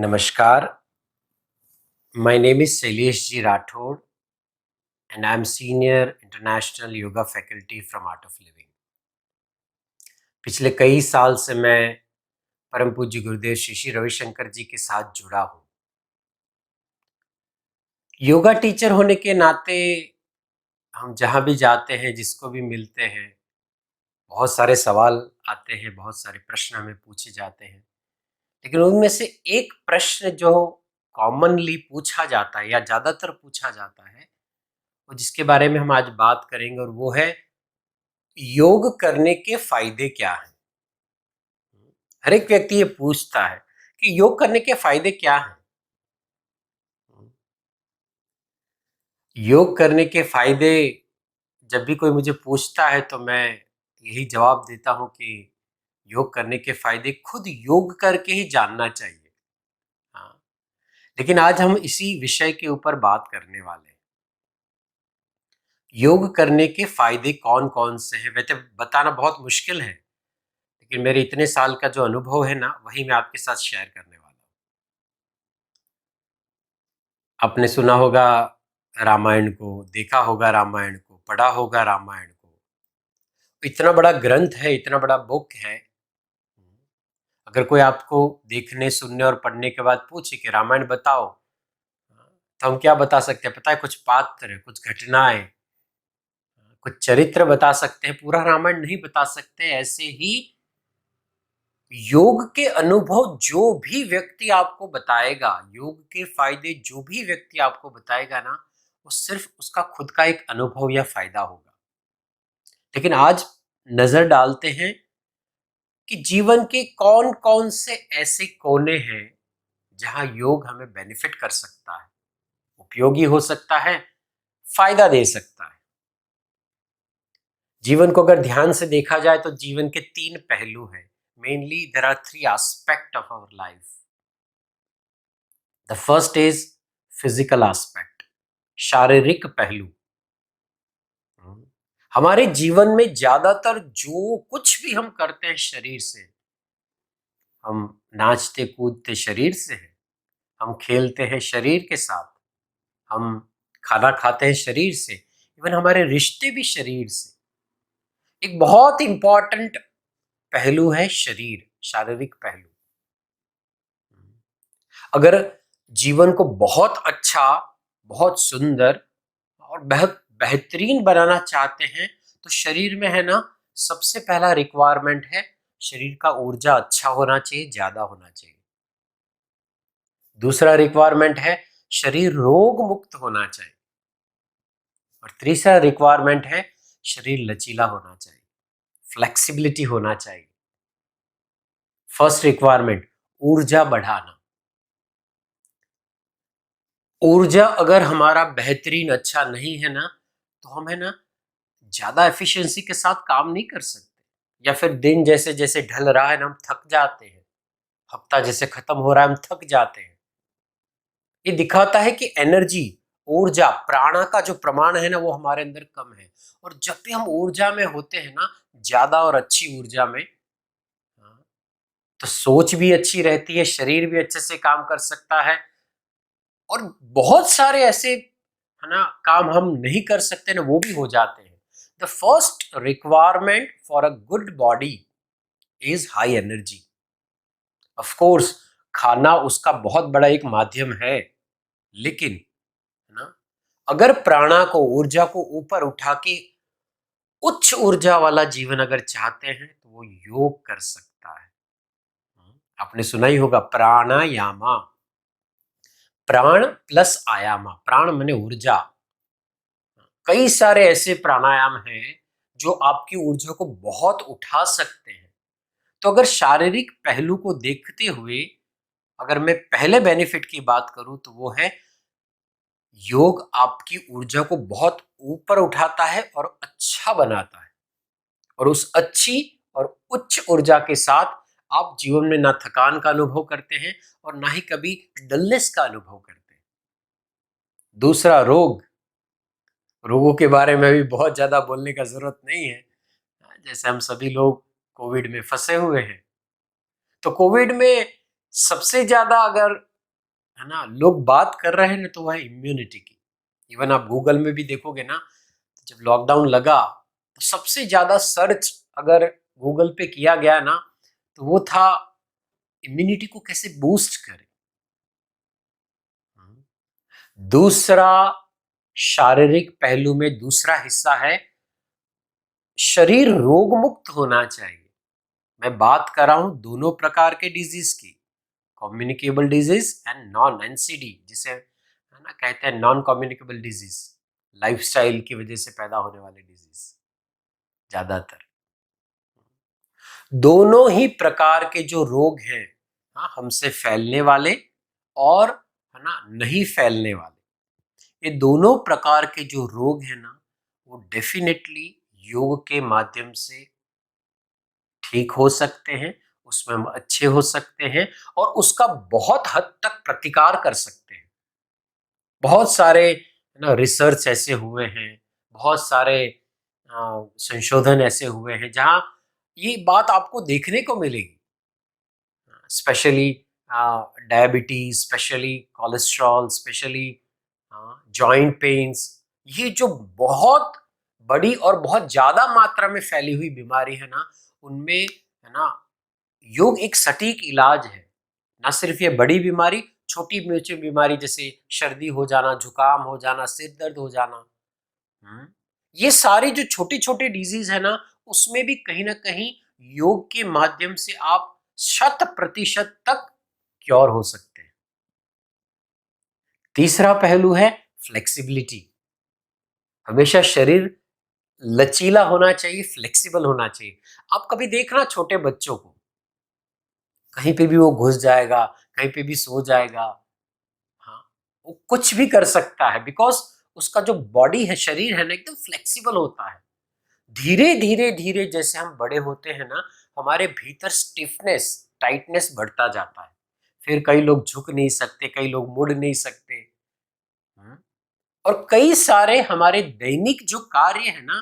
Namaskar, my name is Shailesh G. Rathod and I am Senior International Yoga Faculty from Art of Living. पिछले कई साल से मैं परम पूज्य गुरुदेव श्री श्री रविशंकर जी के साथ जुड़ा हूँ। योगा टीचर होने के नाते हम जहाँ भी जाते हैं, जिसको भी मिलते हैं, बहुत सारे सवाल आते हैं, बहुत सारे प्रश्न हमें पूछे जाते हैं, लेकिन उनमें से एक प्रश्न जो कॉमनली पूछा जाता है या ज़्यादातर पूछा जाता है, वो जिसके बारे में हम आज बात करेंगे, और वो है योग करने के फायदे क्या हैं। हर एक व्यक्ति ये पूछता है कि योग करने के फायदे क्या हैं। योग करने के फायदे जब भी कोई मुझे पूछता है तो मैं यही जवाब देता हूं कि योग करने के फायदे खुद योग करके ही जानना चाहिए। हाँ, लेकिन आज हम इसी विषय के ऊपर बात करने वाले हैं। योग करने के फायदे कौन कौन से हैं, वैसे बताना बहुत मुश्किल है, लेकिन मेरे इतने साल का जो अनुभव है ना, वही मैं आपके साथ शेयर करने वाला हूँ। आपने सुना होगा रामायण को, देखा होगा रामायण को, पढ़ा होगा रामायण को। इतना बड़ा ग्रंथ है, इतना बड़ा बुक है। अगर कोई आपको देखने, सुनने और पढ़ने के बाद पूछे कि रामायण बताओ, तो हम क्या बता सकते हैं? पता है, कुछ पात्र, कुछ घटनाएं, कुछ चरित्र बता सकते हैं, पूरा रामायण नहीं बता सकते। ऐसे ही योग के अनुभव जो भी व्यक्ति आपको बताएगा, योग के फायदे जो भी व्यक्ति आपको बताएगा ना, वो सिर्फ उसका खुद का एक अनुभव या फायदा होगा। लेकिन आज नजर डालते हैं कि जीवन के कौन कौन से ऐसे कोने हैं जहां योग हमें बेनिफिट कर सकता है, उपयोगी हो सकता है, फायदा दे सकता है। जीवन को अगर ध्यान से देखा जाए तो जीवन के तीन पहलू हैं। Mainly there are three aspect of our life. The first is physical aspect, शारीरिक पहलू। हमारे जीवन में ज्यादातर जो कुछ भी हम करते हैं शरीर से, हम नाचते कूदते शरीर से हैं, हम खेलते हैं शरीर के साथ, हम खाना खाते हैं शरीर से, इवन हमारे रिश्ते भी शरीर से। एक बहुत इंपॉर्टेंट पहलू है शरीर, शारीरिक पहलू। अगर जीवन को बहुत अच्छा, बहुत सुंदर और बहुत बेहतरीन बनाना चाहते हैं तो शरीर में है ना, सबसे पहला रिक्वायरमेंट है शरीर का ऊर्जा अच्छा होना चाहिए, ज्यादा होना चाहिए। दूसरा रिक्वायरमेंट है शरीर रोग मुक्त होना चाहिए। और तीसरा रिक्वायरमेंट है शरीर लचीला होना चाहिए, फ्लेक्सिबिलिटी होना चाहिए। फर्स्ट रिक्वायरमेंट, ऊर्जा बढ़ाना। ऊर्जा अगर हमारा बेहतरीन अच्छा नहीं है ना, तो हम है ना ज्यादा एफिशिएंसी के साथ काम नहीं कर सकते, या फिर दिन जैसे जैसे ढल रहा है ना, हम थक जाते हैं। हफ्ता जैसे खत्म हो रहा है, हम थक जाते हैं। ये दिखाता है कि एनर्जी, ऊर्जा, प्राणा का जो प्रमाण है ना, वो हमारे अंदर कम है। और जब भी हम ऊर्जा में होते हैं ना, ज्यादा और अच्छी ऊर्जा में, तो सोच भी अच्छी रहती है, शरीर भी अच्छे से काम कर सकता है, और बहुत सारे ऐसे है ना काम हम नहीं कर सकते ना, वो भी हो जाते हैं। The first requirement for a good body is high energy. Of course खाना उसका बहुत बड़ा एक माध्यम है, लेकिन है ना, अगर प्राणा को, ऊर्जा को ऊपर उठा के उच्च ऊर्जा वाला जीवन अगर चाहते हैं तो वो योग कर सकता है। आपने सुना ही होगा प्राणायामा, प्राण प्लस आयामा। प्राण माने ऊर्जा। कई सारे ऐसे प्राणायाम हैं जो आपकी ऊर्जा को बहुत उठा सकते हैं। तो अगर शारीरिक पहलू को देखते हुए अगर मैं पहले बेनिफिट की बात करूं तो वो है योग आपकी ऊर्जा को बहुत ऊपर उठाता है और अच्छा बनाता है। और उस अच्छी और उच्च ऊर्जा के साथ आप जीवन में ना थकान का अनुभव करते हैं और ना ही कभी डलनेस का अनुभव करते हैं। दूसरा, रोगों के बारे में भी बहुत ज्यादा बोलने का जरूरत नहीं है। जैसे हम सभी लोग कोविड में फंसे हुए हैं, तो कोविड में सबसे ज्यादा अगर है ना, लोग बात कर रहे हैं ना, तो वह इम्यूनिटी की। इवन आप गूगल में भी देखोगे ना, जब लॉकडाउन लगा तो सबसे ज्यादा सर्च अगर गूगल पे किया गया ना, तो वो था इम्यूनिटी को कैसे बूस्ट करें। दूसरा शारीरिक पहलू में दूसरा हिस्सा है, शरीर रोग मुक्त होना चाहिए। मैं बात कर रहा हूं दोनों प्रकार के डिजीज की, communicable disease and non NCD, जिसे है ना कहते हैं नॉन कम्युनिकेबल डिजीज, लाइफस्टाइल की वजह से पैदा होने वाले डिजीज ज्यादातर। दोनों ही प्रकार के जो रोग हैं, हाँ, हमसे फैलने वाले और है ना नहीं फैलने वाले, ये दोनों प्रकार के जो रोग हैं ना, वो डेफिनेटली योग के माध्यम से ठीक हो सकते हैं, उसमें हम अच्छे हो सकते हैं और उसका बहुत हद तक प्रतिकार कर सकते हैं। बहुत सारे ना रिसर्च ऐसे हुए हैं, बहुत सारे संशोधन ऐसे हुए हैं जहां ये बात आपको देखने को मिलेगी, specially diabetes, specially cholesterol, specially joint pains, ये जो बहुत बड़ी और बहुत ज्यादा मात्रा में फैली हुई बीमारी है ना, उनमें है ना योग एक सटीक इलाज है। ना सिर्फ ये बड़ी बीमारी, छोटी मोटी बीमारी जैसे सर्दी हो जाना, जुकाम हो जाना, सिर दर्द हो जाना, ये सारी जो छोटी छोटी डिजीज है ना, उसमें भी कहीं ना कहीं योग के माध्यम से आप 100% तक क्योर हो सकते हैं। तीसरा पहलू है फ्लेक्सिबिलिटी। हमेशा शरीर लचीला होना चाहिए, फ्लेक्सिबल होना चाहिए। आप कभी देखना छोटे बच्चों को, कहीं पे भी वो घुस जाएगा, कहीं पे भी सो जाएगा, हाँ, वो कुछ भी कर सकता है, बिकॉज उसका जो बॉडी है, शरीर है ना, एकदम फ्लेक्सिबल होता है। धीरे धीरे धीरे जैसे हम बड़े होते हैं ना, हमारे भीतर स्टिफनेस, टाइटनेस बढ़ता जाता है। फिर कई लोग झुक नहीं सकते, कई लोग मुड़ नहीं सकते, हम्म, और कई सारे हमारे दैनिक जो कार्य है ना,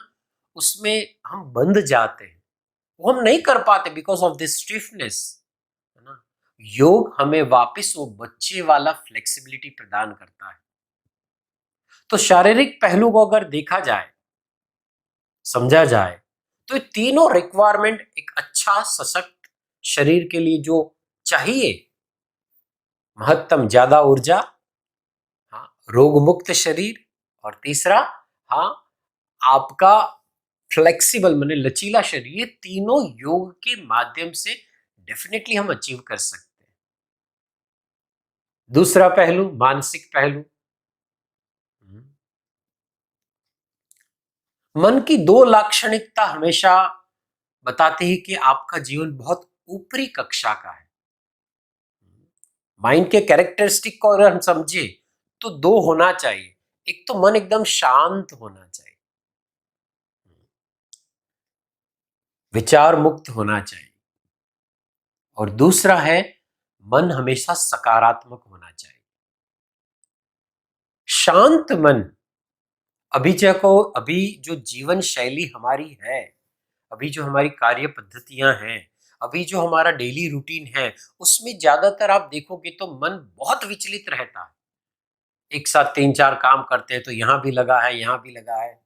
उसमें हम बंध जाते हैं, वो हम नहीं कर पाते बिकॉज ऑफ दिस स्टिफनेस, है ना। योग हमें वापस वो बच्चे वाला फ्लेक्सिबिलिटी प्रदान करता है। तो शारीरिक पहलू को अगर देखा जाए, समझा जाए, तो ये तीनों रिक्वायरमेंट एक अच्छा सशक्त शरीर के लिए जो चाहिए, महत्तम ज्यादा ऊर्जा, हाँ, रोग मुक्त शरीर, और तीसरा, हाँ, आपका फ्लेक्सिबल माने लचीला शरीर, ये तीनों योग के माध्यम से डेफिनेटली हम अचीव कर सकते हैं। दूसरा पहलू, मानसिक पहलू। मन की दो लाक्षणिकता हमेशा बताते हैं कि आपका जीवन बहुत ऊपरी कक्षा का है। माइंड के कैरेक्टरिस्टिक को अगर हम समझे, तो दो होना चाहिए। एक तो मन एकदम शांत होना चाहिए, विचार मुक्त होना चाहिए, और दूसरा है मन हमेशा सकारात्मक होना चाहिए। शांत मन, अभी जो जीवन शैली हमारी है, अभी जो हमारी कार्य पद्धतियां हैं, अभी जो हमारा डेली रूटीन है, उसमें ज्यादातर आप देखोगे तो मन बहुत विचलित रहता है। एक साथ तीन चार काम करते हैं तो यहाँ भी लगा है, यहाँ भी लगा है,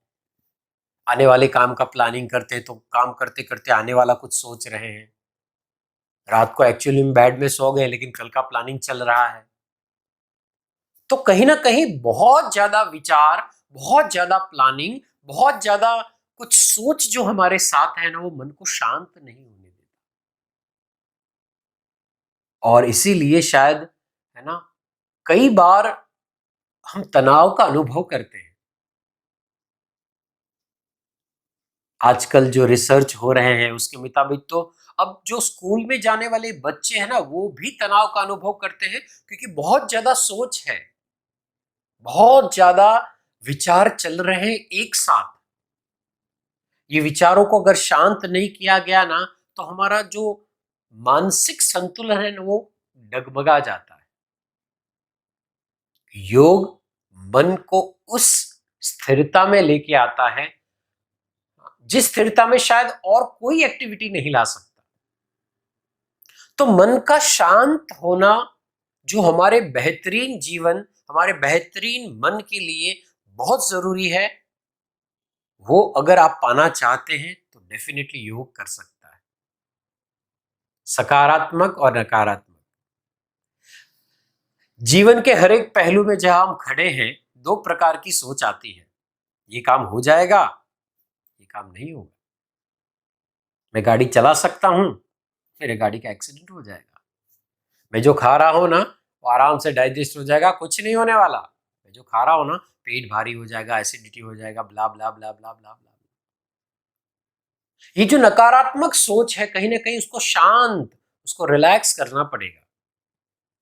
आने वाले काम का प्लानिंग करते हैं तो काम करते करते आने वाला कुछ सोच रहे हैं, रात को एक्चुअली में बेड में सो गए लेकिन कल का प्लानिंग चल रहा है। तो कहीं ना कहीं बहुत ज्यादा विचार, बहुत ज्यादा प्लानिंग, बहुत ज्यादा कुछ सोच जो हमारे साथ है ना, वो मन को शांत नहीं होने देता। और इसीलिए शायद, है ना, कई बार हम तनाव का अनुभव करते हैं। आजकल जो रिसर्च हो रहे हैं उसके मुताबिक तो अब जो स्कूल में जाने वाले बच्चे हैं ना, वो भी तनाव का अनुभव करते हैं, क्योंकि बहुत ज्यादा सोच है, बहुत ज्यादा विचार चल रहे हैं एक साथ। ये विचारों को अगर शांत नहीं किया गया ना, तो हमारा जो मानसिक संतुलन है ना, वो डगमगा जाता है। योग मन को उस स्थिरता में लेके आता है, जिस स्थिरता में शायद और कोई एक्टिविटी नहीं ला सकता। तो मन का शांत होना जो हमारे बेहतरीन जीवन, हमारे बेहतरीन मन के लिए बहुत जरूरी है, वो अगर आप पाना चाहते हैं तो डेफिनेटली योग कर सकता है। सकारात्मक और नकारात्मक जीवन के हर एक पहलू में जहां हम खड़े हैं, दो प्रकार की सोच आती है। ये काम हो जाएगा, ये काम नहीं होगा। मैं गाड़ी चला सकता हूं, मेरे गाड़ी का एक्सीडेंट हो जाएगा। मैं जो खा रहा हूं ना, वो आराम से डाइजेस्ट हो जाएगा, कुछ नहीं होने वाला। मैं जो खा रहा हूं ना, पेट भारी हो जाएगा, एसिडिटी हो जाएगा, ब्ला ब्ला ब्ला ब्ला ब्ला ब्ला। ये जो नकारात्मक सोच है, कहीं ना कहीं उसको शांत, उसको रिलैक्स करना पड़ेगा।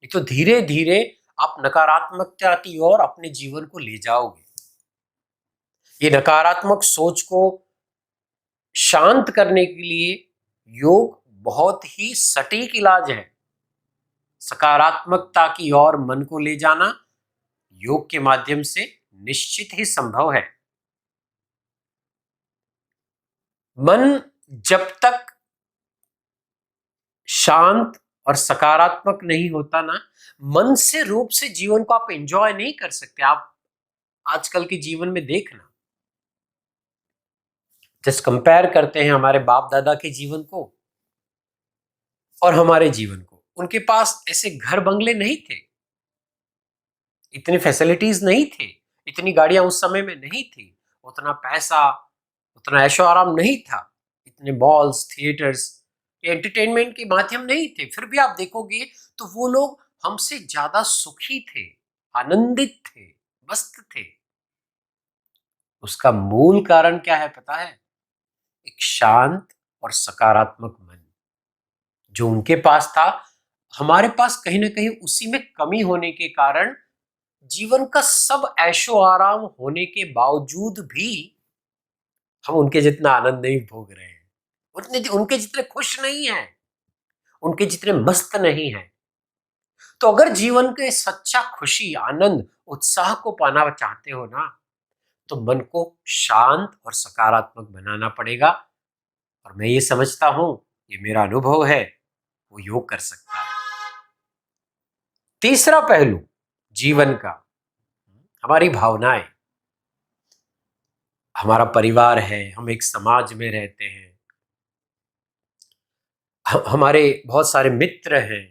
ये तो धीरे धीरे आप नकारात्मकता की ओर अपने जीवन को ले जाओगे। ये नकारात्मक सोच को शांत करने के लिए योग बहुत ही सटीक इलाज है। सकारात्मकता की ओर मन को ले जाना योग के माध्यम से निश्चित ही संभव है। मन जब तक शांत और सकारात्मक नहीं होता ना, मन से रूप से जीवन को आप एंजॉय नहीं कर सकते। आप आजकल के जीवन में देखना, जस्ट कंपेयर करते हैं हमारे बाप दादा के जीवन को और हमारे जीवन को। उनके पास ऐसे घर बंगले नहीं थे, इतनी फैसिलिटीज नहीं थे, इतनी गाड़ियां उस समय में नहीं थी, उतना पैसा, उतना ऐशो आराम नहीं था, इतने मॉल्स, थिएटर्स, एंटरटेनमेंट के माध्यम नहीं थे। फिर भी आप देखोगे तो वो लोग हमसे ज्यादा सुखी थे, आनंदित थे, मस्त थे। उसका मूल कारण क्या है पता है? एक शांत और सकारात्मक मन जो उनके पास था। हमारे पास कहीं ना कहीं उसी में कमी होने के कारण जीवन का सब ऐशो आराम होने के बावजूद भी हम उनके जितना आनंद नहीं भोग रहे हैं, उतने उनके जितने खुश नहीं हैं, उनके जितने मस्त नहीं हैं। तो अगर जीवन के सच्चा खुशी, आनंद, उत्साह को पाना चाहते हो ना, तो मन को शांत और सकारात्मक बनाना पड़ेगा। और मैं ये समझता हूं, ये मेरा अनुभव है, वो योग कर सकता है। तीसरा पहलू जीवन का, हमारी भावनाएं। हमारा परिवार है, हम एक समाज में रहते हैं, हमारे बहुत सारे मित्र हैं,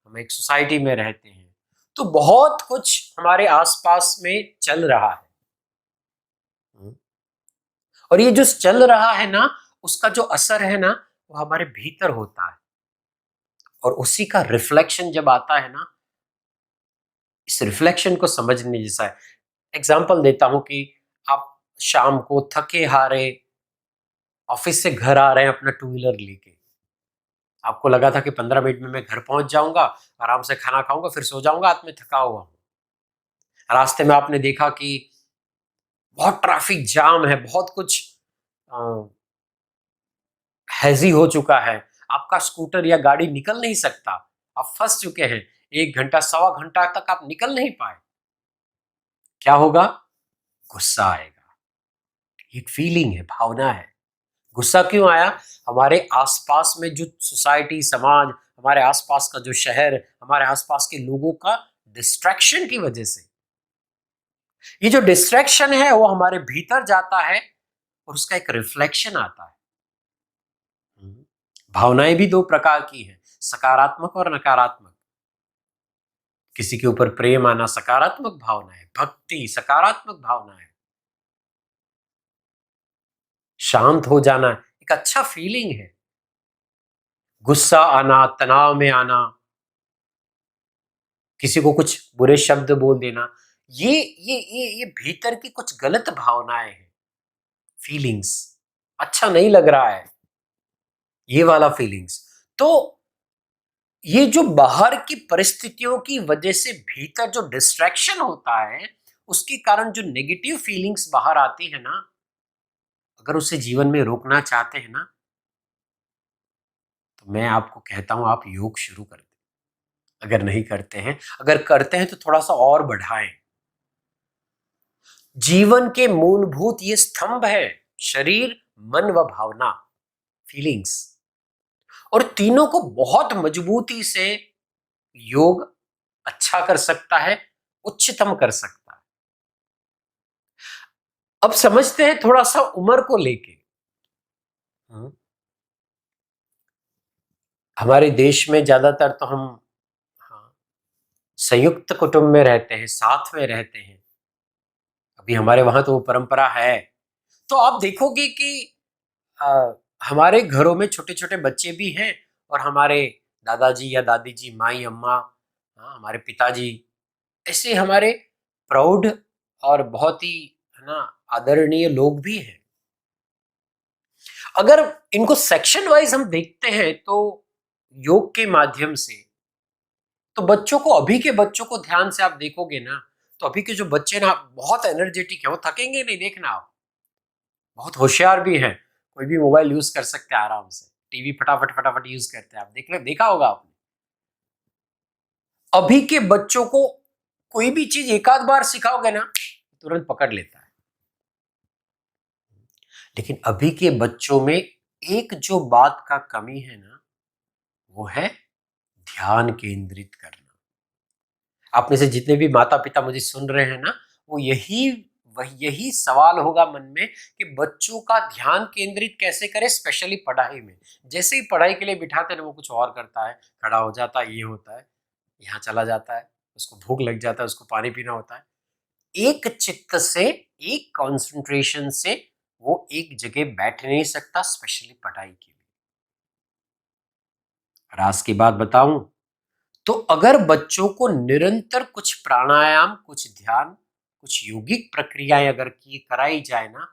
हम एक सोसाइटी में रहते हैं, तो बहुत कुछ हमारे आसपास में चल रहा है। और ये जो चल रहा है ना, उसका जो असर है ना, वो हमारे भीतर होता है। और उसी का रिफ्लेक्शन जब आता है ना, इस रिफ्लेक्शन को समझने जैसा है। एग्जाम्पल देता हूं कि आप शाम को थके हारे ऑफिस से घर आ रहे हैं अपना टू व्हीलर लेके। आपको लगा था कि 15 मिनट में मैं घर पहुंच जाऊंगा, आराम से खाना खाऊंगा, फिर सो जाऊंगा, हाथ में थका हुआ हूं। रास्ते में आपने देखा कि बहुत ट्रैफिक जाम है, बहुत कुछ हैजी हो चुका है, आपका स्कूटर या गाड़ी निकल नहीं सकता, आप फंस चुके हैं, 1 घंटा, सवा घंटा तक आप निकल नहीं पाए। क्या होगा? गुस्सा आएगा। एक फीलिंग है, भावना है। गुस्सा क्यों आया? हमारे आसपास में जो सोसाइटी, समाज, हमारे आसपास का जो शहर, हमारे आसपास के लोगों का डिस्ट्रैक्शन की वजह से। ये जो डिस्ट्रैक्शन है वो हमारे भीतर जाता है और उसका एक रिफ्लेक्शन आता है। भावनाएं भी दो प्रकार की हैं, सकारात्मक और नकारात्मक। किसी के ऊपर प्रेम आना सकारात्मक भावना है, भक्ति सकारात्मक भावना है, शांत हो जाना एक अच्छा फीलिंग है, गुस्सा आना, तनाव में आना, किसी को कुछ बुरे शब्द बोल देना, ये भीतर की कुछ गलत भावनाएं हैं, फीलिंग्स। अच्छा नहीं लग रहा है ये वाला फीलिंग्स। तो ये जो बाहर की परिस्थितियों की वजह से भीतर जो डिस्ट्रैक्शन होता है, उसके कारण जो नेगेटिव फीलिंग्स बाहर आती है ना, अगर उसे जीवन में रोकना चाहते हैं ना, तो मैं आपको कहता हूं आप योग शुरू कर दें। अगर नहीं करते हैं, अगर करते हैं तो थोड़ा सा और बढ़ाएं। जीवन के मूलभूत ये स्तंभ है, शरीर, मन व भावना, फीलिंग्स। और तीनों को बहुत मजबूती से योग अच्छा कर सकता है, उच्चतम कर सकता है। अब समझते हैं थोड़ा सा उम्र को लेके। हम्म, हमारे देश में ज्यादातर तो हम, हाँ, संयुक्त कुटुंब में रहते हैं, साथ में रहते हैं। अभी हमारे वहां तो वो परंपरा है। तो आप देखोगे कि अ, हमारे घरों में छोटे छोटे बच्चे भी हैं, और हमारे दादाजी या दादी जी, माई, अम्मा, हाँ, हमारे पिताजी, ऐसे हमारे प्राउड और बहुत ही, है ना, आदरणीय लोग भी हैं। अगर इनको सेक्शन वाइज हम देखते हैं तो योग के माध्यम से, तो बच्चों को, अभी के बच्चों को ध्यान से आप देखोगे ना, तो अभी के जो बच्चे ना बहुत एनर्जेटिक है, वो थकेंगे नहीं, देखना आप। बहुत होशियार भी हैं, कोई भी मोबाइल यूज कर सकते हैं आराम से, टीवी फटाफट फटाफट यूज करते हैं, आप देखा होगा आपने। अभी के बच्चों को कोई भी चीज एक आध बार सिखाओगे ना, तुरंत पकड़ लेता है। लेकिन अभी के बच्चों में एक जो बात का कमी है ना, वो है ध्यान केंद्रित करना। आप में से जितने भी माता पिता मुझे सुन रहे हैं ना, वो यही सवाल होगा मन में कि बच्चों का ध्यान केंद्रित कैसे करें, स्पेशली पढ़ाई में। जैसे ही पढ़ाई के लिए बिठाते हैं ना, वो कुछ और करता है, खड़ा हो जाता है, ये होता है, यहाँ चला जाता है, उसको भूख लग जाता है, उसको पानी पीना होता है। एक चित्त से, एक कंसंट्रेशन से वो एक जगह बैठ नहीं सकता, स्पेशली पढ़ाई के लिए। और आज की बात बताऊं, तो अगर बच्चों को निरंतर कुछ प्राणायाम, कुछ ध्यान, कुछ योगिक प्रक्रियाएं अगर की कराई जाए ना,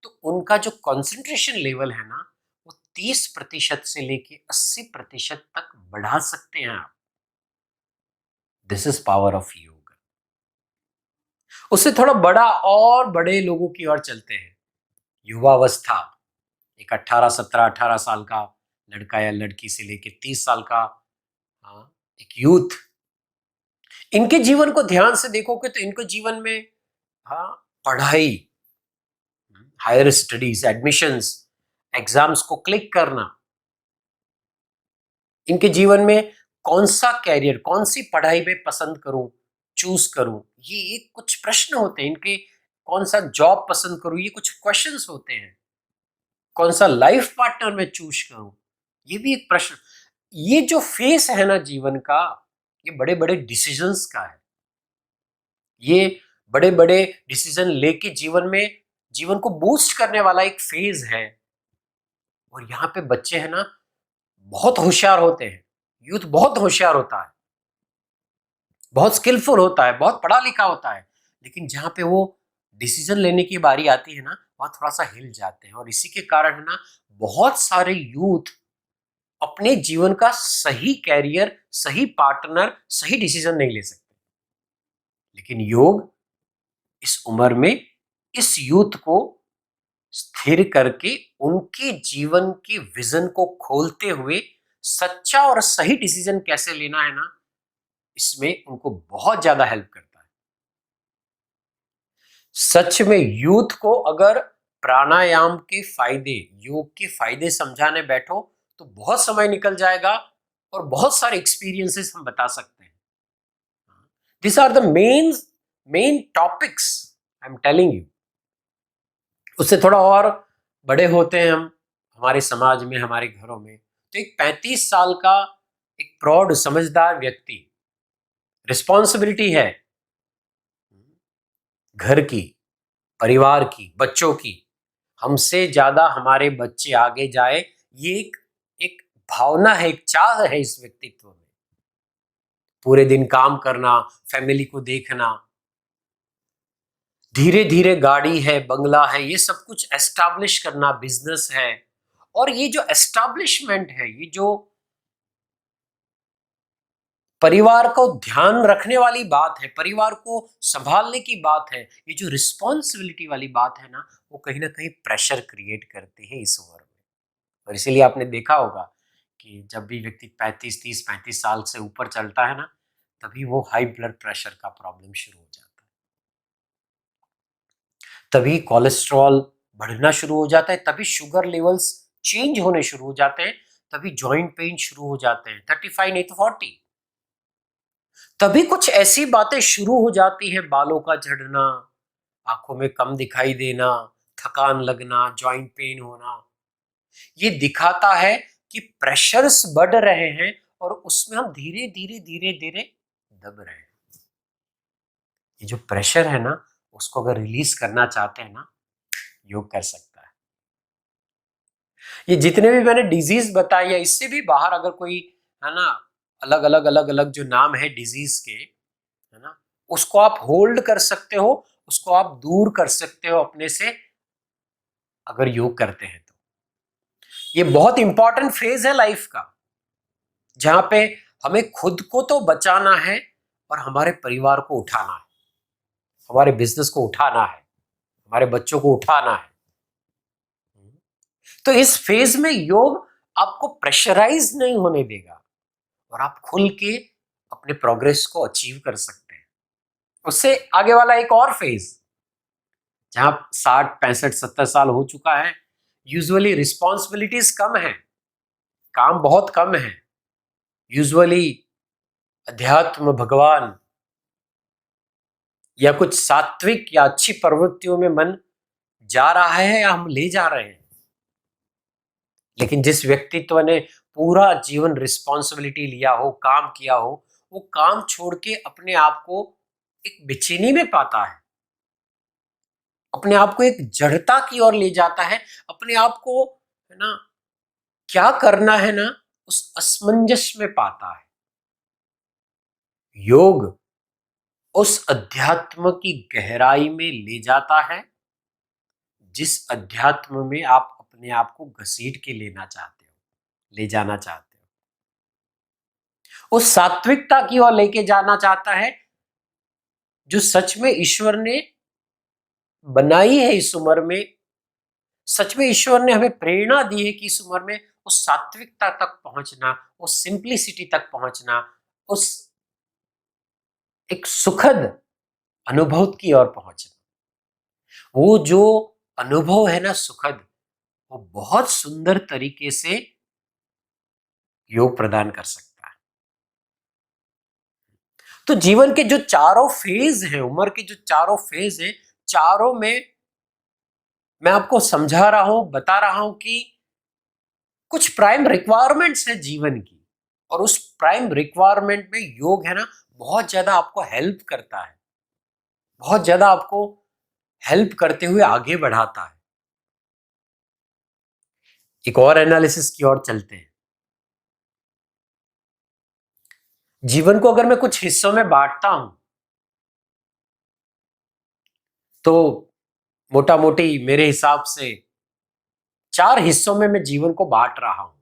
तो उनका जो कंसंट्रेशन लेवल है ना, वो 30% से लेके 80% तक बढ़ा सकते हैं आप। दिस इज पावर ऑफ योग। उससे थोड़ा बड़ा और बड़े लोगों की ओर चलते हैं। युवावस्था, एक 18 17 18 साल का लड़का या लड़की से लेके 30 साल का, हाँ, एक यूथ, इनके जीवन को ध्यान से देखोगे तो इनके जीवन में, हाँ, पढ़ाई, हायर स्टडीज, एडमिशंस, एग्जाम्स को क्लिक करना, इनके जीवन में कौन सा कैरियर, कौन सी पढ़ाई में पसंद करूं, चूज करूं, ये कुछ प्रश्न होते हैं इनके। कौन सा जॉब पसंद करूं, ये कुछ क्वेश्चंस होते हैं। कौन सा लाइफ पार्टनर मैं चूज करूं, ये भी एक प्रश्न। ये जो फेस है ना जीवन का, ये बड़े बड़े डिसीजंस का है। ये बड़े बड़े डिसीजन लेके जीवन में, जीवन को बूस्ट करने वाला एक फेज है। और यहाँ पे बच्चे हैं ना, बहुत होशियार होते हैं। यूथ बहुत होशियार होता है, बहुत स्किलफुल होता है, बहुत पढ़ा लिखा होता है। लेकिन जहाँ पे वो डिसीजन लेने की बारी आती है ना, वहाँ थोड़ा सा हिल जाते हैं। और इसी के कारण है ना, बहुत सारे यूथ अपने जीवन का सही कैरियर, सही पार्टनर, सही डिसीजन नहीं ले सकते। लेकिन योग इस उम्र में इस यूथ को स्थिर करके, उनके जीवन के विजन को खोलते हुए सच्चा और सही डिसीजन कैसे लेना है ना, इसमें उनको बहुत ज्यादा हेल्प करता है। सच में यूथ को अगर प्राणायाम के फायदे, योग के फायदे समझाने बैठो, तो बहुत समय निकल जाएगा, और बहुत सारे एक्सपीरियंसेस हम बता सकते हैं। This are the main topics I am telling you. उससे थोड़ा और बड़े होते हैं हम, हमारे समाज में, हमारे घरों में, तो एक 35 साल का एक प्रौढ़ समझदार व्यक्ति, रिस्पॉन्सिबिलिटी है घर की, परिवार की, बच्चों की। हमसे ज्यादा हमारे बच्चे आगे जाए, ये एक भावना है, एक चाह है इस व्यक्तित्व में। पूरे दिन काम करना, फैमिली को देखना, धीरे धीरे गाड़ी है, बंगला है, ये सब कुछ एस्टैब्लिश करना, बिजनेस है। और ये जो एस्टैब्लिशमेंट है, ये जो परिवार को ध्यान रखने वाली बात है, परिवार को संभालने की बात है, ये जो रिस्पॉन्सिबिलिटी वाली बात है ना, वो कहीं ना कहीं प्रेशर क्रिएट करती है इस उम्र में। और इसीलिए आपने देखा होगा कि जब भी व्यक्ति 35 30 35 साल से ऊपर चलता है ना, तभी वो हाई ब्लड प्रेशर का प्रॉब्लम शुरू हो जाता है, तभी कोलेस्ट्रॉल बढ़ना शुरू हो जाता है, तभी शुगर लेवल्स चेंज होने शुरू हो जाते हैं, तभी जॉइंट पेन शुरू हो जाते हैं, 35 नहीं तो 40। तभी कुछ ऐसी बातें शुरू हो जाती है, बालों का झड़ना, आंखों में कम दिखाई देना, थकान लगना, जॉइंट पेन होना। ये दिखाता है कि प्रेशर्स बढ़ रहे हैं और उसमें हम धीरे धीरे धीरे धीरे दब रहे हैं। ये जो प्रेशर है ना, उसको अगर रिलीज करना चाहते हैं ना, योग कर सकता है। ये जितने भी मैंने डिजीज बताए या इससे भी बाहर अगर कोई है ना, अलग अलग जो नाम है डिजीज के, है ना, उसको आप होल्ड कर सकते हो, उसको आप दूर कर सकते हो अपने से, अगर योग करते हैं तो। ये बहुत इंपॉर्टेंट फेज है लाइफ का, जहां पे हमें खुद को तो बचाना है और हमारे परिवार को उठाना है, हमारे बिजनेस को उठाना है, हमारे बच्चों को उठाना है। तो इस फेज में योग आपको प्रेशराइज नहीं होने देगा और आप खुल के अपने प्रोग्रेस को अचीव कर सकते हैं। उससे आगे वाला एक और फेज, जहां 60 65 70 साल हो चुका है, यूजुअली रिस्पॉन्सिबिलिटीज कम है, काम बहुत कम है, यूजुअली अध्यात्म, भगवान या कुछ सात्विक या अच्छी प्रवृत्तियों में मन जा रहा है या हम ले जा रहे हैं। लेकिन जिस व्यक्तित्व ने पूरा जीवन रिस्पॉन्सिबिलिटी लिया हो, काम किया हो, वो काम छोड़ के अपने आप को एक बेचैनी में पाता है, अपने आप को एक जड़ता की ओर ले जाता है, अपने आप को, है ना, क्या करना है ना, उस असमंजस में पाता है। योग उस अध्यात्म की गहराई में ले जाता है, जिस अध्यात्म में आप अपने आप को घसीट के लेना चाहते हो, ले जाना चाहते हो, उस सात्विकता की ओर लेके जाना चाहता है, जो सच में ईश्वर ने बनाई है इस उम्र में। सच में ईश्वर ने हमें प्रेरणा दी है कि इस उम्र में उस सात्विकता तक पहुंचना, उस सिंप्लिसिटी तक पहुंचना, उस एक सुखद अनुभव की ओर पहुंचना। वो जो अनुभव है ना सुखद, वो बहुत सुंदर तरीके से योग प्रदान कर सकता है। तो जीवन के जो चारों फेज हैं, उम्र के जो चारों फेज हैं, चारों में मैं आपको समझा रहा हूं, बता रहा हूं कि कुछ प्राइम रिक्वायरमेंट्स है जीवन की, और उस प्राइम रिक्वायरमेंट में योग है ना, बहुत ज्यादा आपको हेल्प करता है, बहुत ज्यादा आपको हेल्प करते हुए आगे बढ़ाता है। एक और एनालिसिस की ओर चलते हैं। जीवन को अगर मैं कुछ हिस्सों में बांटता हूं, तो मोटा मोटी मेरे हिसाब से 4 हिस्सों में मैं जीवन को बांट रहा हूं।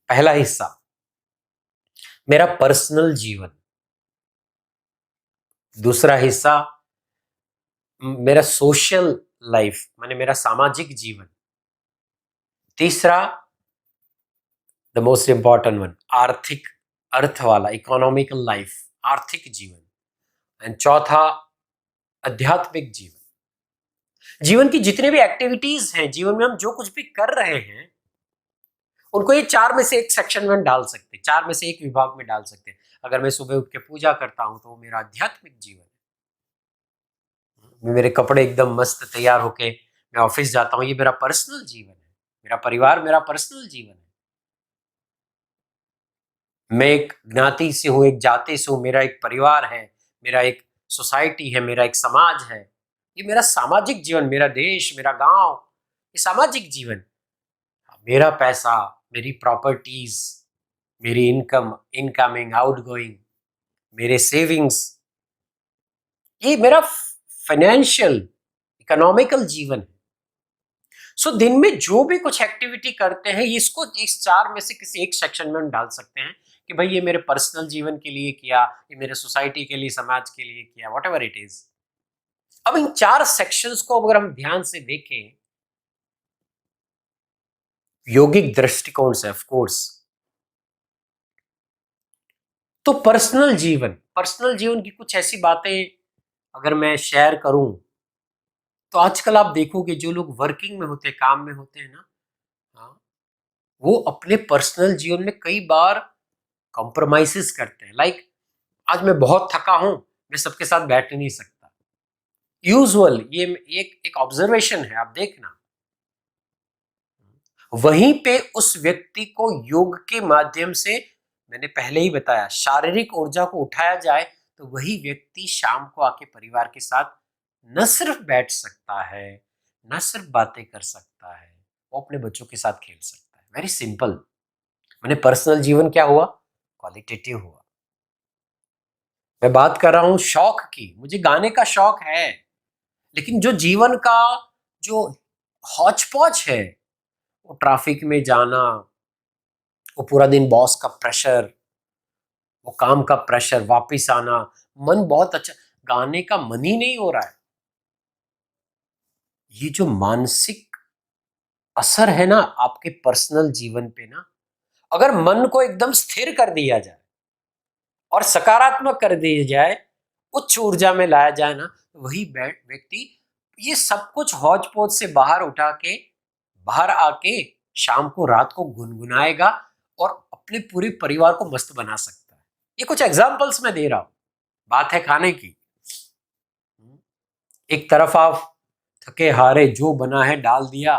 पहला हिस्सा मेरा पर्सनल जीवन, दूसरा हिस्सा मेरा सोशल लाइफ, माने मेरा सामाजिक जीवन, तीसरा द मोस्ट इंपॉर्टेंट वन, आर्थिक, अर्थ वाला, इकोनॉमिकल लाइफ, आर्थिक जीवन, एंड चौथा आध्यात्मिक जीवन। जीवन की जितने भी एक्टिविटीज हैं, जीवन में हम जो कुछ भी कर रहे हैं, उनको ये 4 में से 1 सेक्शन में डाल सकते हैं, 4 में से 1 विभाग में डाल सकते हैं। अगर मैं सुबह उठ के पूजा करता हूं तो वो मेरा आध्यात्मिक जीवन है। मेरे कपड़े एकदम मस्त तैयार होके मैं ऑफिस जाता हूँ, ये मेरा पर्सनल जीवन है। मेरा परिवार मेरा पर्सनल जीवन है। मैं एक ज्ञाति से हूँ, एक जाति से हूँ, मेरा एक परिवार है, मेरा एक सोसाइटी है, मेरा एक समाज है। ये मेरा सामाजिक जीवन, मेरा देश, मेरा गांव, ये सामाजिक जीवन। मेरा पैसा, मेरी प्रॉपर्टीज, मेरी इनकम, इनकमिंग, आउटगोइंग, मेरे सेविंग्स, ये मेरा फाइनेंशियल, इकोनॉमिकल जीवन है। सो दिन में जो भी कुछ एक्टिविटी करते हैं, इसको इस 4 में से किसी 1 सेक्शन में हम डाल सकते हैं कि भाई ये मेरे पर्सनल जीवन के लिए किया, ये मेरे सोसाइटी के लिए, समाज के लिए किया, वॉट एवर इट इज। अब इन 4 सेक्शंस को अगर हम ध्यान से देखें योगिक दृष्टिकोण से, ऑफ कोर्स, तो पर्सनल जीवन की कुछ ऐसी बातें अगर मैं शेयर करूं, तो आजकल आप देखोगे जो लोग वर्किंग में होते हैं, काम में होते हैं ना, हाँ, वो अपने पर्सनल जीवन में कई बार कॉम्प्रोमाइजेस करते हैं। लाइक आज मैं बहुत थका हूं, मैं सबके साथ बैठ नहीं सकता। यूजुअल ये एक ऑब्जर्वेशन है, आप देखना। वहीं पे उस व्यक्ति को योग के माध्यम से, मैंने पहले ही बताया, शारीरिक ऊर्जा को उठाया जाए तो वही व्यक्ति शाम को आके परिवार के साथ न सिर्फ बैठ सकता है, न सिर्फ बातें कर सकता है, वो अपने बच्चों के साथ खेल सकता है। Very simple. मैंने पर्सनल जीवन क्या हुआ, क्वालिटेटिव हुआ। मैं बात कर रहा हूं शौक की, मुझे गाने का शौक है, लेकिन जो जीवन का जो हौच पौच है, वो ट्रैफिक में जाना, वो पूरा दिन बॉस का प्रेशर, वो काम का प्रेशर, वापिस आना, मन बहुत अच्छा, गाने का मन ही नहीं हो रहा है। ये जो मानसिक असर है ना आपके पर्सनल जीवन पे ना, अगर मन को एकदम स्थिर कर दिया जाए और सकारात्मक कर दिया जाए, उच्च ऊर्जा में लाया जाए ना, तो वही व्यक्ति ये सब कुछ हौच पौच से बाहर उठा के, बाहर आके शाम को, रात को गुनगुनाएगा और अपने पूरे परिवार को मस्त बना सकता है। ये कुछ एग्जाम्पल्स मैं दे रहा हूं। बात है खाने की। एक तरफ आप थके हारे जो बना है डाल दिया,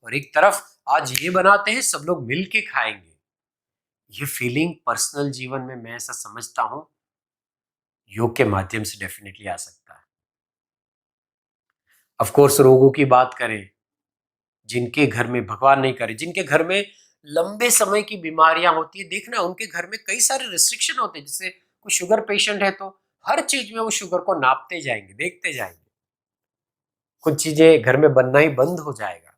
और एक तरफ आज ये बनाते हैं सब लोग मिल के खाएंगे। ये फीलिंग पर्सनल जीवन में मैं ऐसा समझता हूं योग के माध्यम से डेफिनेटली आ सकता है। ऑफ कोर्स रोगों की बात करें, जिनके घर में, भगवान नहीं करे, जिनके घर में लंबे समय की बीमारियां होती है, देखना उनके घर में कई सारे रिस्ट्रिक्शन होते हैं। जैसे कोई शुगर पेशेंट है तो हर चीज में वो शुगर को नापते जाएंगे, देखते जाएंगे, कुछ चीजें घर में बनना ही बंद हो जाएगा।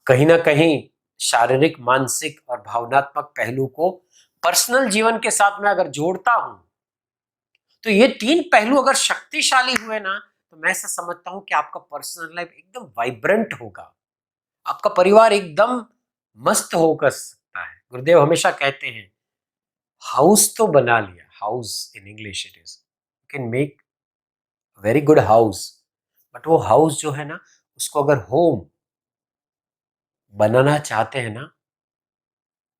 कहीं ना कहीं शारीरिक, मानसिक और भावनात्मक पहलू को पर्सनल जीवन के साथ में अगर जोड़ता हूं, तो ये तीन पहलू अगर शक्तिशाली हुए ना, तो मैं ऐसा समझता हूं कि आपका पर्सनल लाइफ एकदम वाइब्रेंट होगा, आपका परिवार एकदम मस्त होकर सकता है। गुरुदेव हमेशा कहते हैं, हाउस तो बना लिया, house in English it is, you can make very good house, but वो हाउस जो है ना, उसको अगर होम बनाना चाहते हैं ना,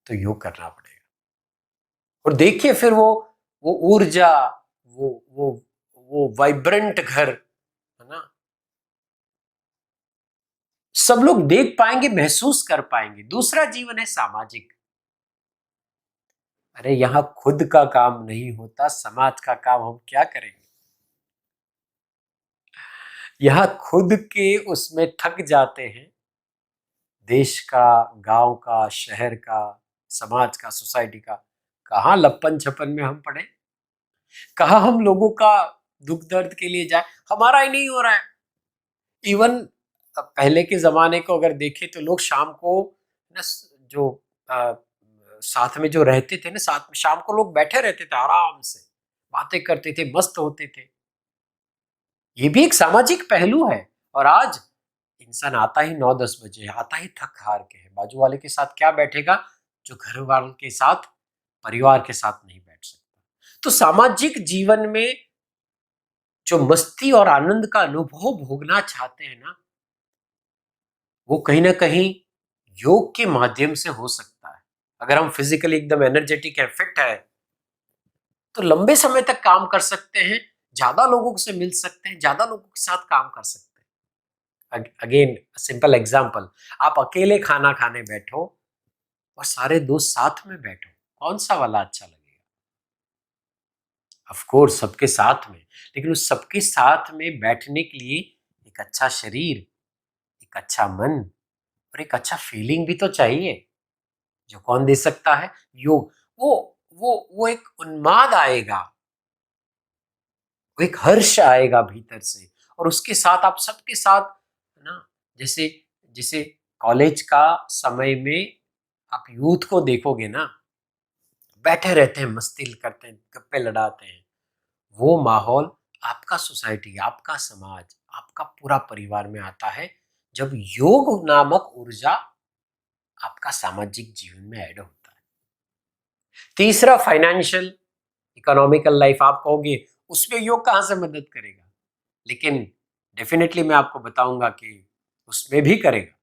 तो योग करना पड़ेगा। और देखिए फिर वो ऊर्जा, वो वो वो वाइब्रेंट घर, है ना, सब लोग देख पाएंगे, महसूस कर पाएंगे। दूसरा जीवन है सामाजिक। अरे यहां खुद का काम नहीं होता, समाज का काम हम क्या करेंगे। यहां खुद के उसमें थक जाते हैं, देश का, गांव का, शहर का, समाज का, सोसाइटी का, कहाँ लप्पन छप्पन में हम पड़े, कहाँ हम लोगों का दुख दर्द के लिए जाए, हमारा ही नहीं हो रहा है। इवन पहले के जमाने को अगर देखें तो लोग शाम को ना, जो अ, साथ में जो रहते थे ना, साथ में शाम को लोग बैठे रहते थे, आराम से बातें करते थे, मस्त होते थे। ये भी एक सामाजिक पहलू है। और आज इंसान आता ही 9-10 बजे, आता ही थक हार के है, बाजू वाले के साथ क्या बैठेगा, जो घर वालों के साथ, परिवार के साथ नहीं बैठ सकता। तो सामाजिक जीवन में जो मस्ती और आनंद का अनुभव भोगना चाहते हैं ना, वो कहीं ना कहीं योग के माध्यम से हो सकता है। अगर हम फिजिकली एकदम एनर्जेटिक है, फिट है, तो लंबे समय तक काम कर सकते हैं, ज्यादा लोगों से मिल सकते हैं, ज्यादा लोगों के साथ काम कर सकते हैं। अगेन सिंपल एग्जांपल, आप अकेले खाना खाने बैठो और सारे दोस्त साथ में बैठो, कौन सा वाला अच्छा लगेगा? ऑफ कोर्स सबके साथ में, लेकिन उस सबके साथ में बैठने के लिए एक अच्छा शरीर, एक अच्छा मन और एक अच्छा फीलिंग भी तो चाहिए, जो कौन दे सकता है? योग। वो एक उन्माद आएगा, वो एक हर्ष आएगा भीतर से, और उसके साथ आप सबके साथ, है ना, जैसे जैसे कॉलेज का समय में आप यूथ को देखोगे ना, बैठे रहते हैं, मस्ती करते हैं, गप्पे लड़ाते हैं, वो माहौल आपका सोसाइटी, आपका समाज, आपका पूरा परिवार में आता है जब योग नामक ऊर्जा आपका सामाजिक जीवन में ऐड होता है। तीसरा फाइनेंशियल, इकोनॉमिकल लाइफ, आप कहोगे उसमें योग कहाँ से मदद करेगा, लेकिन डेफिनेटली मैं आपको बताऊंगा कि उसमें भी करेगा।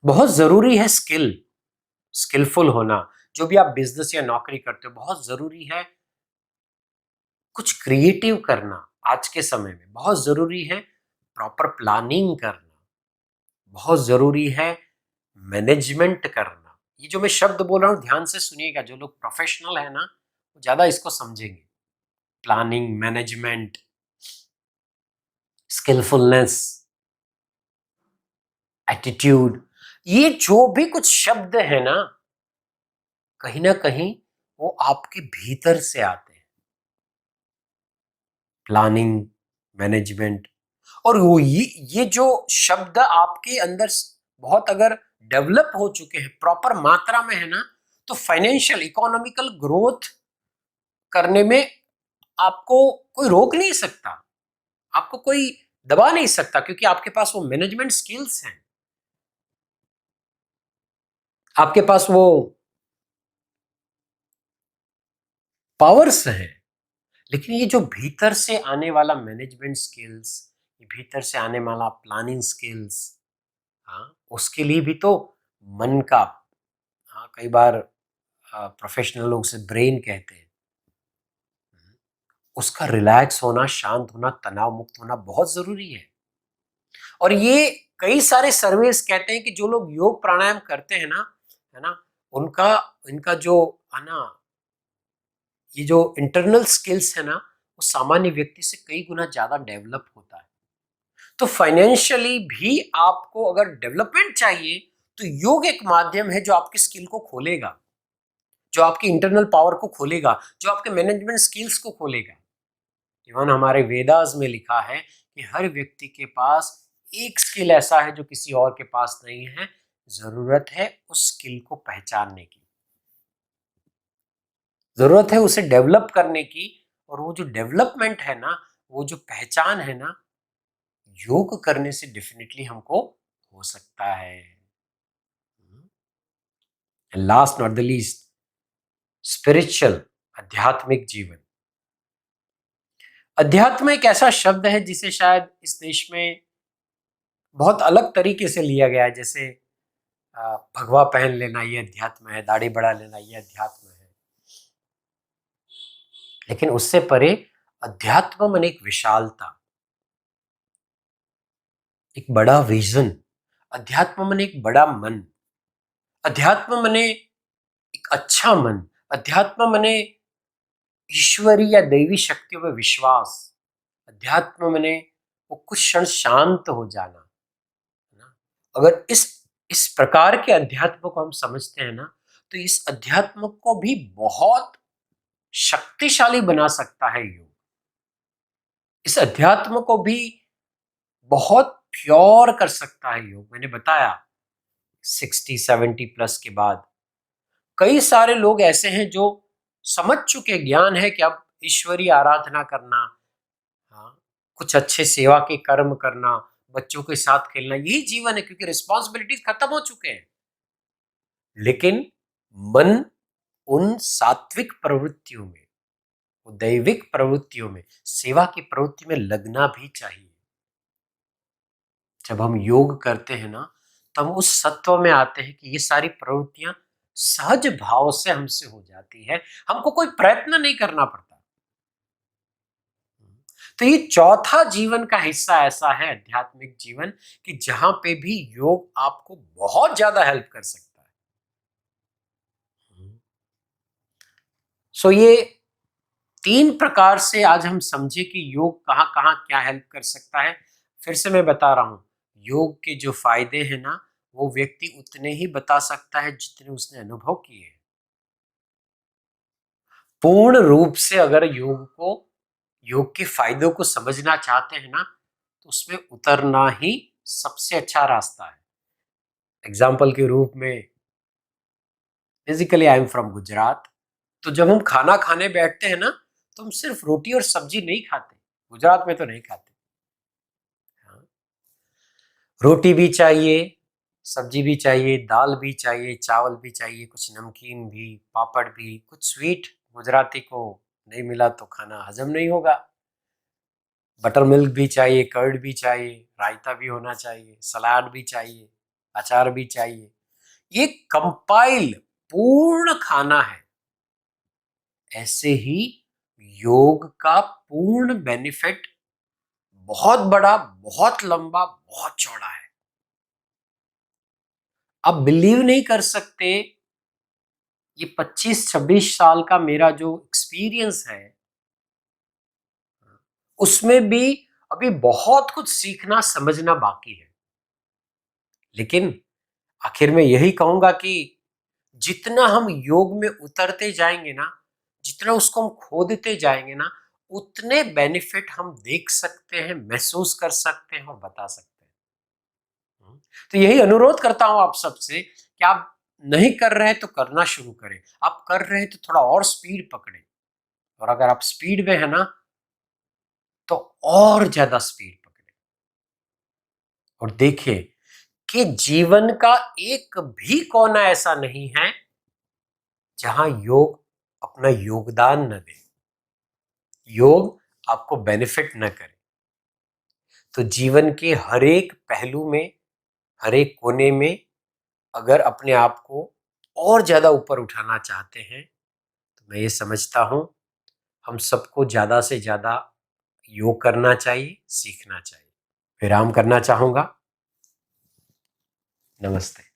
बहुत जरूरी है स्किलफुल होना। जो भी आप बिजनेस या नौकरी करते हो, बहुत जरूरी है कुछ क्रिएटिव करना। आज के समय में बहुत जरूरी है प्रॉपर प्लानिंग करना, बहुत जरूरी है मैनेजमेंट करना। ये जो मैं शब्द बोल रहा हूँ ध्यान से सुनिएगा, जो लोग प्रोफेशनल है ना वो ज्यादा इसको समझेंगे। प्लानिंग, मैनेजमेंट, स्किलफुलनेस, एटीट्यूड, ये जो भी कुछ शब्द है ना कहीं वो आपके भीतर से आते हैं। प्लानिंग, मैनेजमेंट, और वो ये जो शब्द आपके अंदर बहुत अगर डेवलप हो चुके हैं, प्रॉपर मात्रा में है ना, तो फाइनेंशियल इकोनॉमिकल ग्रोथ करने में आपको कोई रोक नहीं सकता, आपको कोई दबा नहीं सकता, क्योंकि आपके पास वो मैनेजमेंट स्किल्स हैं, आपके पास वो पावर्स हैं। लेकिन ये जो भीतर से आने वाला मैनेजमेंट स्किल्स, ये भीतर से आने वाला प्लानिंग स्किल्स, हाँ, उसके लिए भी तो मन का, हाँ, कई बार प्रोफेशनल लोग से ब्रेन कहते हैं, उसका रिलैक्स होना, शांत होना, तनाव मुक्त होना बहुत जरूरी है। और ये कई सारे सर्वेस कहते हैं कि जो लोग योग प्राणायाम करते हैं ना, है ना, उनका इनका जो है ना, ये जो इंटरनल स्किल्स है ना, वो सामान्य व्यक्ति से कई गुना ज्यादा डेवलप होता है। तो फाइनेंशियली भी आपको अगर डेवलपमेंट चाहिए तो योग एक माध्यम है जो आपकी स्किल को खोलेगा, जो आपकी इंटरनल पावर को खोलेगा, जो आपके मैनेजमेंट स्किल्स को खोलेगा। इवन हमारे वेदास में लिखा है कि हर व्यक्ति के पास एक स्किल ऐसा है जो किसी और के पास नहीं है, जरूरत है उस स्किल को पहचानने की, जरूरत है उसे डेवलप करने की। और वो जो डेवलपमेंट है ना, वो जो पहचान है ना, योग करने से डेफिनेटली हमको हो सकता है। Last not the least, spiritual, आध्यात्मिक जीवन। अध्यात्म एक ऐसा शब्द है जिसे शायद इस देश में बहुत अलग तरीके से लिया गया है। जैसे भगवा पहन लेना ये अध्यात्म है, दाढ़ी बढ़ा लेना ये अध्यात्म है। लेकिन उससे परे अध्यात्म मन एक विशालता, एक बड़ा विजन, अध्यात्म मन एक बड़ा मन, अध्यात्म मने एक अच्छा मन, अध्यात्म मने ईश्वरी या दैवी शक्तियों में विश्वास, अध्यात्म मने वो कुछ क्षण शांत हो जाना, है ना। अगर इस प्रकार के अध्यात्म को हम समझते हैं ना, तो इस अध्यात्म को भी बहुत शक्तिशाली बना सकता है योग। इस अध्यात्म को भी बहुत प्योर कर सकता है योग। मैंने बताया 60-70 प्लस के बाद कई सारे लोग ऐसे हैं जो समझ चुके, ज्ञान है कि अब ईश्वरीय आराधना करना, हाँ, कुछ अच्छे सेवा के कर्म करना, बच्चों के साथ खेलना, यही जीवन है, क्योंकि रिस्पॉन्सिबिलिटीज खत्म हो चुके हैं। लेकिन मन उन सात्विक प्रवृत्तियों में, दैविक प्रवृत्तियों में, सेवा की प्रवृत्ति में लगना भी चाहिए। जब हम योग करते हैं ना, तब उस सत्व में आते हैं कि ये सारी प्रवृत्तियां सहज भाव से हमसे हो जाती है, हमको कोई प्रयत्न नहीं करना पड़ता। तो ये चौथा जीवन का हिस्सा ऐसा है, आध्यात्मिक जीवन, कि जहां पे भी योग आपको बहुत ज्यादा हेल्प कर सकता है। ये 3 प्रकार से आज हम समझे कि योग कहाँ कहाँ क्या हेल्प कर सकता है। फिर से मैं बता रहा हूं, योग के जो फायदे हैं ना, वो व्यक्ति उतने ही बता सकता है जितने उसने अनुभव किए हैं। पूर्ण रूप से अगर योग के फायदों को समझना चाहते हैं ना, तो उसमें उतरना ही सबसे अच्छा रास्ता है। एग्जाम्पल के रूप में, physically I am from Gujarat, तो जब हम खाना खाने बैठते हैं ना, तो हम सिर्फ रोटी और सब्जी नहीं खाते, गुजरात में तो नहीं खाते। हाँ, रोटी भी चाहिए, सब्जी भी चाहिए, दाल भी चाहिए, चावल भी चाहिए, कुछ नमकीन भी, पापड़ भी, कुछ स्वीट। गुजराती को नहीं मिला तो खाना हजम नहीं होगा। बटर मिल्क भी चाहिए, कर्ड भी चाहिए, रायता भी होना चाहिए, सलाद भी चाहिए, अचार भी चाहिए। ये कंपाइल पूर्ण खाना है, ऐसे ही योग का पूर्ण बेनिफिट बहुत बड़ा, बहुत लंबा, बहुत चौड़ा है। आप बिलीव नहीं कर सकते, ये 25-26 साल का मेरा जो एक्सपीरियंस है, उसमें भी अभी बहुत कुछ सीखना समझना बाकी है। लेकिन आखिर में यही कहूंगा कि जितना हम योग में उतरते जाएंगे ना, जितना उसको हम खोदते जाएंगे ना, उतने बेनिफिट हम देख सकते हैं, महसूस कर सकते हैं और बता सकते हैं। तो यही अनुरोध करता हूं आप सबसे कि आप नहीं कर रहे हैं तो करना शुरू करें, आप कर रहे हैं तो थोड़ा और स्पीड पकड़ें, और अगर आप स्पीड में है ना, तो और ज्यादा स्पीड पकड़ें और देखिए कि जीवन का एक भी कोना ऐसा नहीं है जहां योग अपना योगदान न दे, योग आपको बेनिफिट न करे। तो जीवन के हर एक पहलू में, हर एक कोने में अगर अपने आप को और ज्यादा ऊपर उठाना चाहते हैं, तो मैं ये समझता हूं हम सबको ज्यादा से ज्यादा योग करना चाहिए, सीखना चाहिए। विराम करना चाहूंगा। नमस्ते।